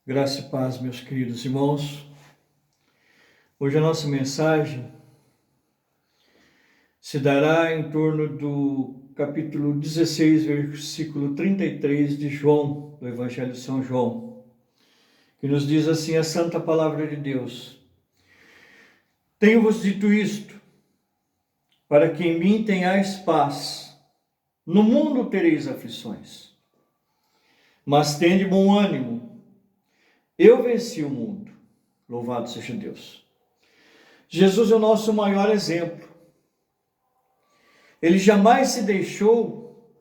Graça e paz, meus queridos irmãos. Hoje a nossa mensagem se dará em torno do capítulo 16, versículo 33 de João, do Evangelho de São João, que nos diz assim a santa palavra de Deus: Tenho-vos dito isto, para que em mim tenhais paz. No mundo tereis aflições, mas tende bom ânimo. Eu venci o mundo. Louvado seja Deus. Jesus é o nosso maior exemplo. Ele jamais se deixou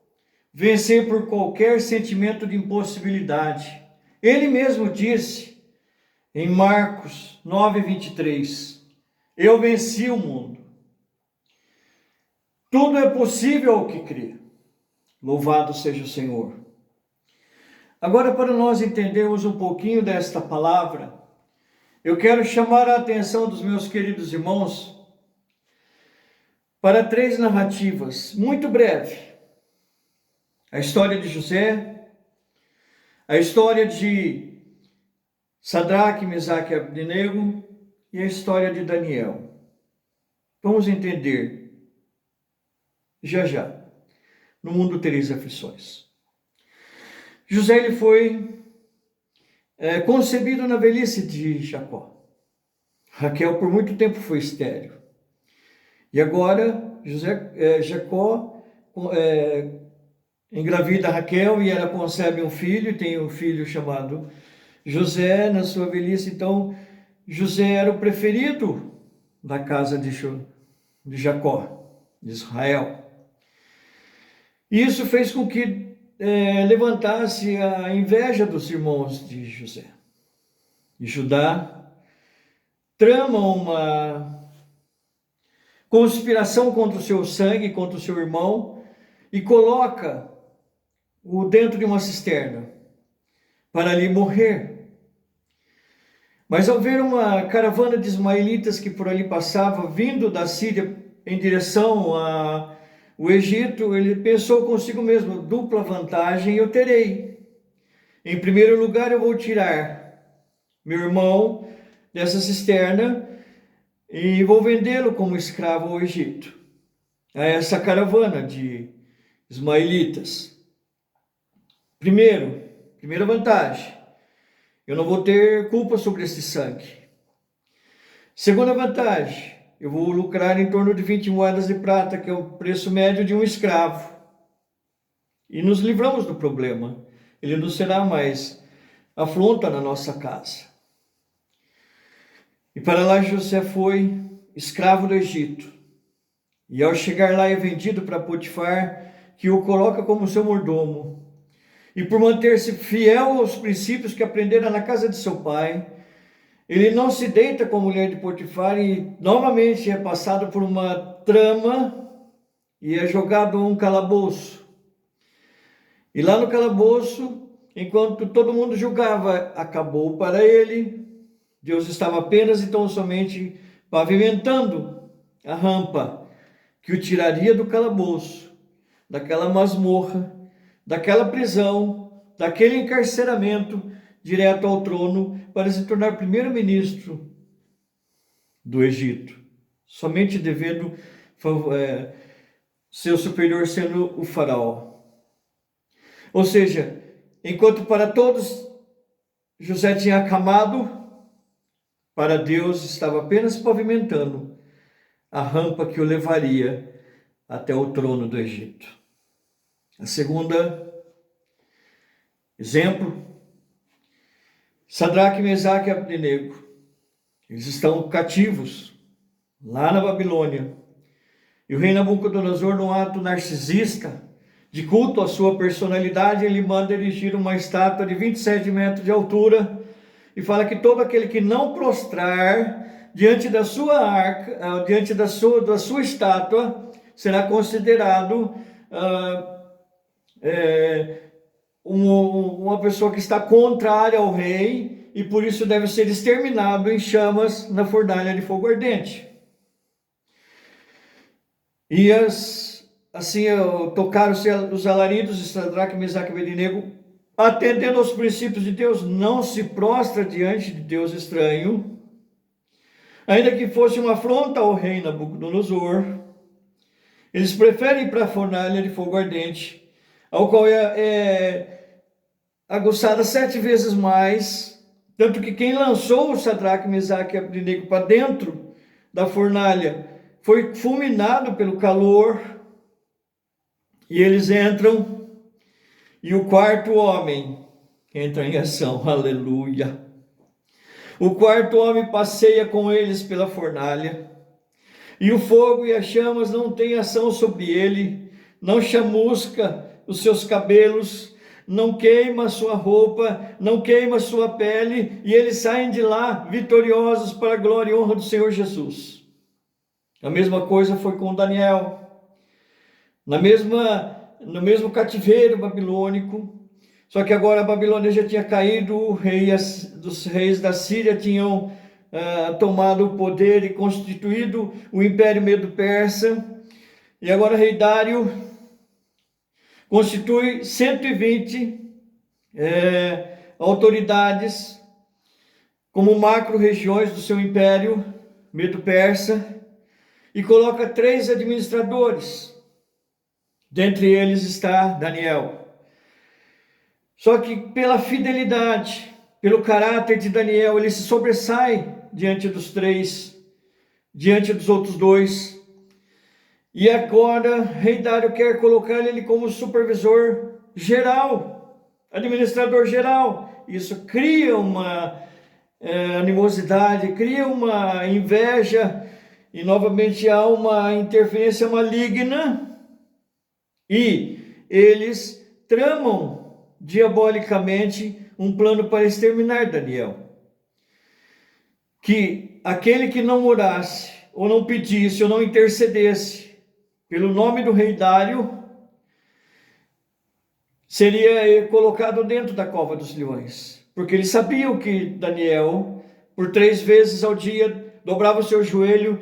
vencer por qualquer sentimento de impossibilidade. Ele mesmo disse em Marcos 9:23, eu venci o mundo. Tudo é possível ao que crê. Louvado seja o Senhor. Agora, para nós entendermos um pouquinho desta palavra, eu quero chamar a atenção dos meus queridos irmãos para três narrativas, muito breve. A história de José, a história de Sadraque, Mesaque e Abdenego e a história de Daniel. Vamos entender já. No mundo tereis aflições. José ele foi concebido na velhice de Jacó. Raquel por muito tempo foi estéril. E agora Jacó engravida Raquel e ela concebe um filho, e tem um filho chamado José na sua velhice. Então José era o preferido da casa de Jacó, de Israel. E isso fez com que levantasse a inveja dos irmãos de José. E Judá trama uma conspiração contra o seu sangue, contra o seu irmão, e coloca-o dentro de uma cisterna para ali morrer. Mas ao ver uma caravana de ismaelitas que por ali passava, vindo da Síria em direção ao Egito, ele pensou consigo mesmo, dupla vantagem eu terei. Em primeiro lugar, eu vou tirar meu irmão dessa cisterna e vou vendê-lo como escravo ao Egito, a essa caravana de ismaelitas. Primeira vantagem, eu não vou ter culpa sobre esse sangue. Segunda vantagem, eu vou lucrar em torno de 20 moedas de prata, que é o preço médio de um escravo. E nos livramos do problema. Ele não será mais afronta na nossa casa. E para lá José foi escravo do Egito. E ao chegar lá é vendido para Potifar, que o coloca como seu mordomo. E por manter-se fiel aos princípios que aprendera na casa de seu pai, ele não se deita com a mulher de Potifar e novamente é passado por uma trama e é jogado a um calabouço. E lá no calabouço, enquanto todo mundo julgava, acabou para ele, Deus estava apenas e tão somente pavimentando a rampa que o tiraria do calabouço, daquela masmorra, daquela prisão, daquele encarceramento, direto ao trono, para se tornar primeiro-ministro do Egito, somente devendo seu superior sendo o faraó. Ou seja, enquanto para todos José tinha acamado, para Deus estava apenas pavimentando a rampa que o levaria até o trono do Egito. A segunda exemplo, Sadraque, Mesaque e Abdenego. Eles estão cativos lá na Babilônia. E o rei Nabucodonosor, num ato narcisista, de culto à sua personalidade, ele manda erigir uma estátua de 27 metros de altura e fala que todo aquele que não prostrar diante da sua arca, diante da sua estátua, será considerado uma pessoa que está contrária ao rei e por isso deve ser exterminado em chamas na fornalha de fogo ardente. E assim tocaram-se os alaridos de Sadraque, Mesaque e Abdenego atendendo aos princípios de Deus, não se prostra diante de Deus estranho, ainda que fosse uma afronta ao rei Nabucodonosor. Eles preferem ir para a fornalha de fogo ardente, ao qual é aguçada 7 vezes mais, tanto que quem lançou o Sadraque, Mesaque e Abdenego para dentro da fornalha foi fulminado pelo calor, e eles entram, e o quarto homem entra em ação, aleluia. O quarto homem passeia com eles pela fornalha, e o fogo e as chamas não têm ação sobre ele, não chamusca os seus cabelos, não queima a sua roupa, não queima a sua pele, e eles saem de lá vitoriosos para a glória e honra do Senhor Jesus. A mesma coisa foi com Daniel, no mesmo cativeiro babilônico, só que agora a Babilônia já tinha caído, os reis da Síria tinham tomado o poder e constituído o Império Medo-Persa, e agora o rei Dário constitui 120 autoridades como macro-regiões do seu Império Medo-Persa, e coloca 3 administradores. Dentre eles está Daniel. Só que pela fidelidade, pelo caráter de Daniel, ele se sobressai diante dos 3, diante dos outros 2. E agora, rei Dário quer colocar ele como supervisor geral, administrador geral. Isso cria uma animosidade, cria uma inveja, e novamente há uma interferência maligna, e eles tramam diabolicamente um plano para exterminar Daniel. Que aquele que não orasse, ou não pedisse, ou não intercedesse pelo nome do rei Dário, seria colocado dentro da cova dos leões. Porque eles sabiam que Daniel, por 3 vezes ao dia, dobrava o seu joelho,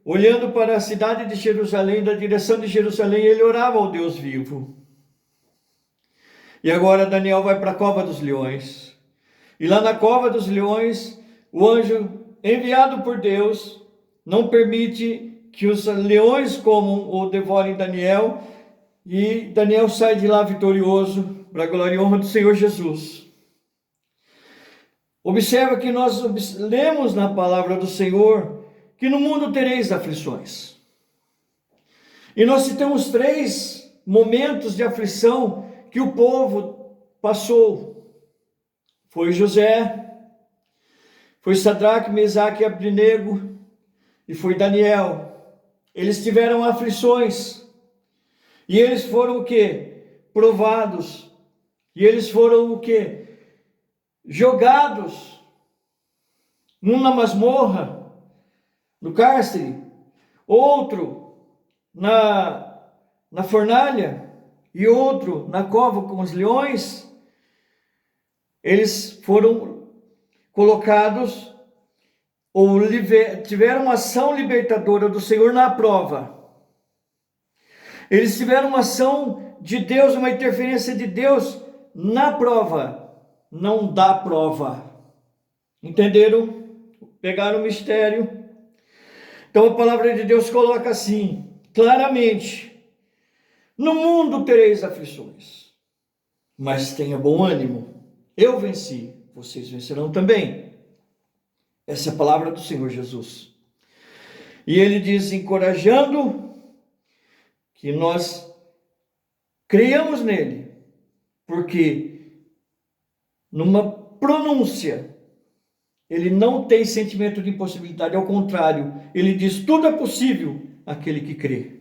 olhando para a cidade de Jerusalém, da direção de Jerusalém, ele orava ao Deus vivo. E agora Daniel vai para a cova dos leões. E lá na cova dos leões, o anjo enviado por Deus não permite que os leões comam ou devorem Daniel, e Daniel sai de lá vitorioso para a glória e honra do Senhor Jesus. Observa que nós lemos na palavra do Senhor que no mundo tereis aflições. E nós citamos 3 momentos de aflição que o povo passou. Foi José, foi Sadraque, Mesaque e Abdenego, e foi Daniel. Eles tiveram aflições, e eles foram o quê? Provados, e eles foram o quê? Jogados, um na masmorra, no cárcere, outro na fornalha, e outro na cova com os leões. Eles foram colocados, ou tiveram uma ação libertadora do Senhor na prova. Eles tiveram uma ação de Deus, uma interferência de Deus na prova, não da prova. Entenderam? Pegaram o mistério? Então a palavra de Deus coloca assim, claramente: no mundo tereis aflições, mas tenha bom ânimo, eu venci, vocês vencerão também. Essa é a palavra do Senhor Jesus. E ele diz, encorajando que nós creiamos nele, porque numa pronúncia ele não tem sentimento de impossibilidade, ao contrário, ele diz, tudo é possível àquele que crê.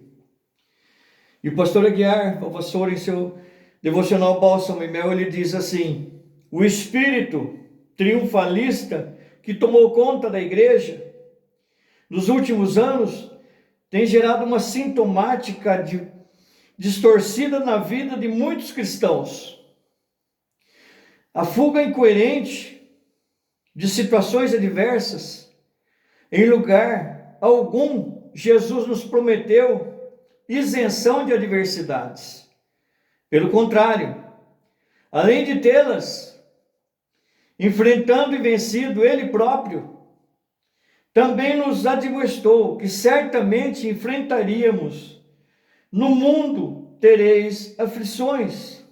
E o pastor Aguiar, o pastor, em seu devocional Bálsamo e Mel, ele diz assim: o espírito triunfalista que tomou conta da igreja nos últimos anos tem gerado uma sintomática distorcida na vida de muitos cristãos. A fuga incoerente de situações adversas, em lugar algum, Jesus nos prometeu isenção de adversidades. Pelo contrário, Além de tê-las enfrentando e vencido ele próprio, também nos admoestou que certamente enfrentaríamos. No mundo tereis aflições.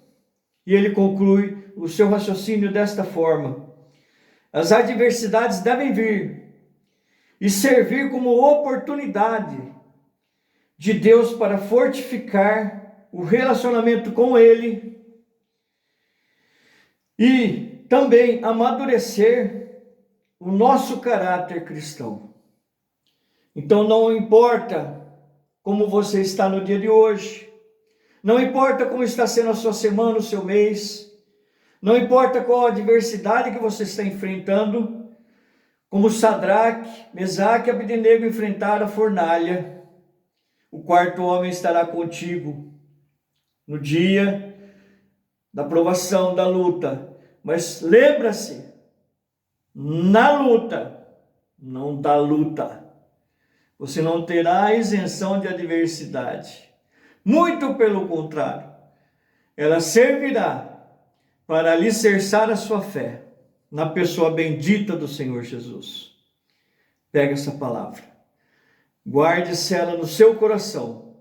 E ele conclui o seu raciocínio desta forma: as adversidades devem vir e servir como oportunidade de Deus para fortificar o relacionamento com Ele e também amadurecer o nosso caráter cristão. Então não importa como você está no dia de hoje, não importa como está sendo a sua semana, o seu mês, não importa qual a adversidade que você está enfrentando, como Sadraque, Mesaque e Abdenego enfrentaram a fornalha, o quarto homem estará contigo no dia da provação, da luta. Mas lembra-se, na luta, não da luta, você não terá isenção de adversidade. Muito pelo contrário, ela servirá para alicerçar a sua fé na pessoa bendita do Senhor Jesus. Pega essa palavra, guarde-se ela no seu coração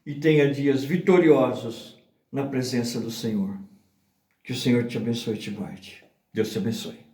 e tenha dias vitoriosos na presença do Senhor. Que o Senhor te abençoe e te guarde. Deus te abençoe.